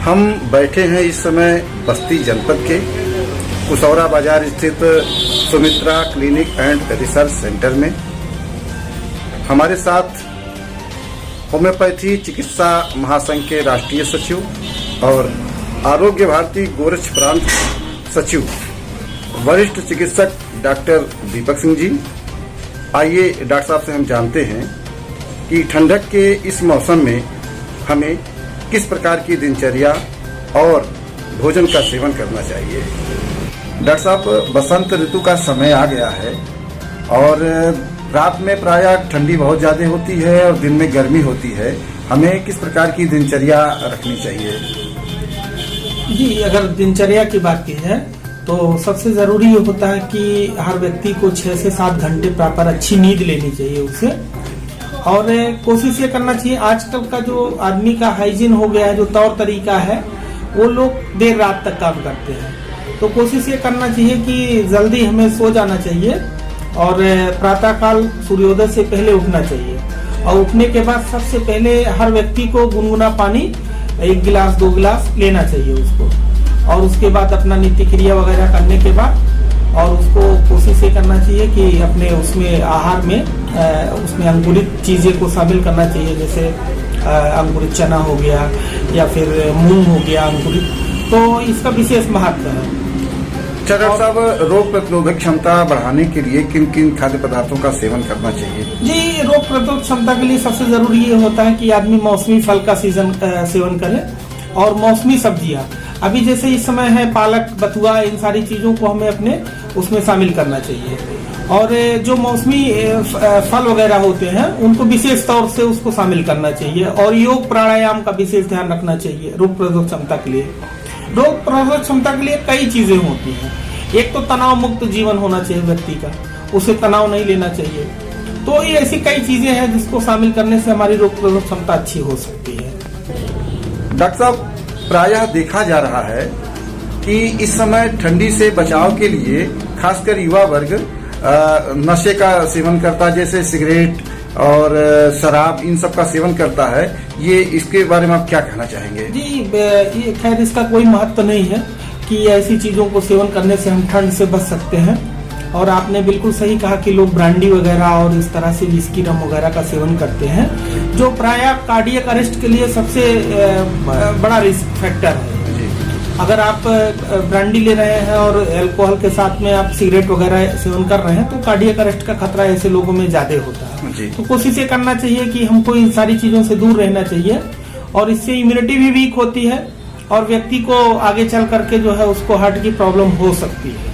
हम बैठे हैं इस समय बस्ती जनपद के कुसौरा बाजार स्थित Sumitra clinic and research centre में। हमारे साथ होम्योपैथी चिकित्सा महासंघ के राष्ट्रीय सचिव और आरोग्य भारती गोरक्ष प्रांत सचिव वरिष्ठ चिकित्सक डॉक्टर दीपक सिंह जी। आइए डॉक्टर साहब से हम जानते हैं कि ठंडक के इस मौसम में हमें किस प्रकार की दिनचर्या और भोजन का सेवन करना चाहिए। डॉक्टर साहब, बसंत ऋतु का समय आ गया है और रात में प्रायः ठंडी बहुत ज्यादा होती है और दिन में गर्मी होती है। हमें किस प्रकार की दिनचर्या रखनी चाहिए? जी, अगर दिनचर्या की बात की है तो सबसे जरूरी ये होता है कि हर व्यक्ति को 6 से 7 घंटे प्रॉपर अच्छी नींद लेनी चाहिए उसे, और कोशिश ये करना चाहिए। आजकल का जो आदमी का हाइजीन हो गया है, जो तौर तरीका है, वो लोग देर रात तक काम करते हैं, तो कोशिश ये करना चाहिए कि जल्दी हमें सो जाना चाहिए और प्रातःकाल सूर्योदय से पहले उठना चाहिए। और उठने के बाद सबसे पहले हर व्यक्ति को गुनगुना पानी 1 गिलास 2 गिलास लेना चाहिए उसको, और उसके बाद अपना नित्य क्रिया वगैरह करने के बाद और उसको कोशिश ये करना चाहिए कि अपने उसमें आहार में उसमें अंकुरित चीजें को शामिल करना चाहिए, जैसे अंकुरित चना हो गया या फिर मूंग हो गया अंकुरित, तो इसका विशेष महत्व है। डॉक्टर साहब, रोग प्रतिरोधक क्षमता बढ़ाने के लिए किन किन खाद्य पदार्थों का सेवन करना चाहिए? जी, रोग प्रतिरोधक क्षमता के लिए सबसे जरूरी ये होता है कि आदमी मौसमी फल का सेवन करे और मौसमी सब्जियां। अभी जैसे इस समय है पालक, बथुआ, इन सारी चीजों को हमें अपने उसमें शामिल करना चाहिए। और जो मौसमी फल वगैरह होते हैं उनको विशेष तौर से उसको शामिल करना चाहिए, और योग प्राणायाम का विशेष ध्यान रखना चाहिए रोग प्रतिरोधक क्षमता के लिए। रोग प्रतिरोधक क्षमता के लिए कई चीजें होती हैं। एक तो तनाव मुक्त जीवन होना चाहिए व्यक्ति का, उसे तनाव नहीं लेना चाहिए। तो ये ऐसी कई चीजें हैं जिसको शामिल करने से हमारी रोग प्रतिरोधक क्षमता अच्छी हो सकती है। डॉक्टर साहब, प्रायः देखा जा रहा है कि इस समय ठंडी से बचाव के लिए खासकर युवा वर्ग नशे का सेवन करता है, जैसे सिगरेट और शराब, इन सब का सेवन करता है। ये इसके बारे में आप क्या कहना चाहेंगे? जी, ये खैर इसका कोई महत्व नहीं है कि ऐसी चीजों को सेवन करने से हम ठंड से बच सकते हैं। और आपने बिल्कुल सही कहा कि लोग ब्रांडी वगैरह और इस तरह से विस्की रम वगैरह का सेवन करते हैं, जो प्रायः कार्डियक अरेस्ट के लिए सबसे बड़ा रिस्क फैक्टर है। अगर आप ब्रांडी ले रहे हैं और अल्कोहल के साथ में आप सिगरेट वगैरह सेवन कर रहे हैं तो कार्डियक अरेस्ट का खतरा ऐसे लोगों में ज्यादा होता है। तो कोशिश ये करना चाहिए कि हमको इन सारी चीजों से दूर रहना चाहिए, और इससे इम्यूनिटी भी वीक होती है और व्यक्ति को आगे चल करके जो है उसको हार्ट की प्रॉब्लम हो सकती है।